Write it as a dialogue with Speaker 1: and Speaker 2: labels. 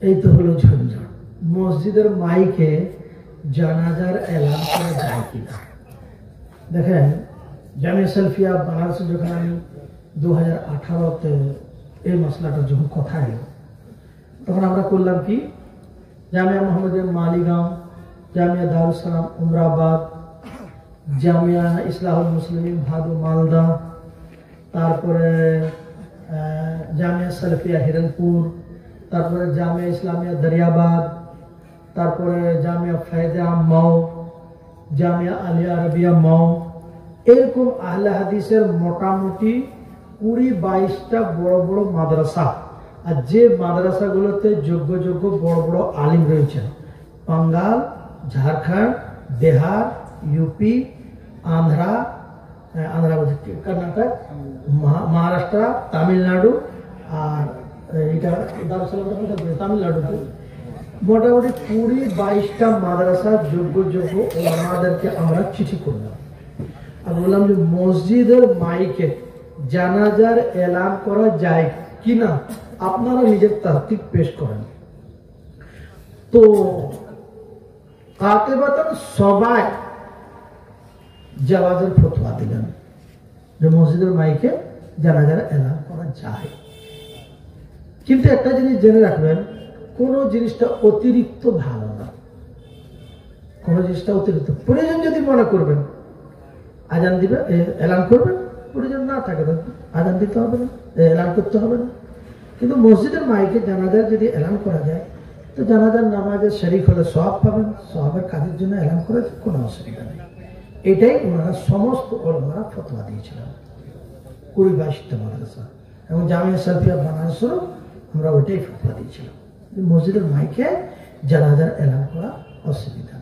Speaker 1: এই তো হলো ঝঞ্ঝট। মসজিদের মাইকে জানাজার এলান করা যায় কিনা? দেখেন, জামিয়া সালফিয়া বানারসে যখন আমি 2018-তে এই মশলাটা যখন কথা এলো, তখন আমরা করলাম কি, জামিয়া মোহাম্মদিয়া মালিগাঁও, জামিয়া দারুস সালাম উমরাবাদ, জামিয়া ইসলাহুল মুসলিমিন ভাদু মালদা, তারপরে জামিয়া সালফিয়া হিরণপুর, তারপরে জামিয়া ইসলামিয়া দরিয়াবাদ, তারপরে জামিয়া ফায়দা মৌ, জামিয়া আলিয়া আরবিয়া মৌ, এরকম আহলে হাদিসের মোটামুটি 20-22টা বড় বড় মাদ্রাসা। আর যে মাদ্রাসাগুলোতে যোগ্য যোগ্য বড় বড় আলিম রয়েছেন, বাঙ্গাল, ঝাড়খণ্ড, বিহার, ইউপি, আন্ধ্রা, কর্ণাটক, মহারাষ্ট্র, তামিলনাড়ু, আর এটা তামিলনাড়ুতে মোটামুটি 20-22টা মাদ্রাসা যোগ্য যোগ্য ওলামাদেরকে আমরা চিঠি করলাম আর বললাম যে মসজিদের মাইকে জানাজার এলান করা যায় কিনা, আপনারা নিজের তাত্ত্বিক পেশ করেন। তো কাতেবাতান সবাই জাওয়াজের ফতোয়া দিলেন যে মসজিদের মাইকে জানাজার এলান করা যায়। কিন্তু একটা জিনিস জেনে রাখবেন, কোন জিনিসটা অতিরিক্ত ভালো না। কোন জিনিসটা অতিরিক্ত প্রয়োজন যদি মনে করবেন আজান দিবে, এলান করবেন, প্রয়োজন না থাকে আজান দিতে হবে না, এলান করতে হবে না। কিন্তু মসজিদের মাইকে জানাজার যদি এলান করা যায়, তো জানাজার নামাজের শরীক হলে সওয়াব পাবেন, সওয়াবের কাজের জন্য এলান করে কোনো অসুবিধা নেই। এটাই ওনারা সমস্ত ওলামারা ফতোয়া দিয়েছিলেন 20-22টা মাদ্রাসা এবং জামিয়া সালফিয়া বানারসেরও আমরা ওইটাই ফতোয়া দিয়েছিলাম, মসজিদের মাইকে জানাজার এলান করা অসুবিধা।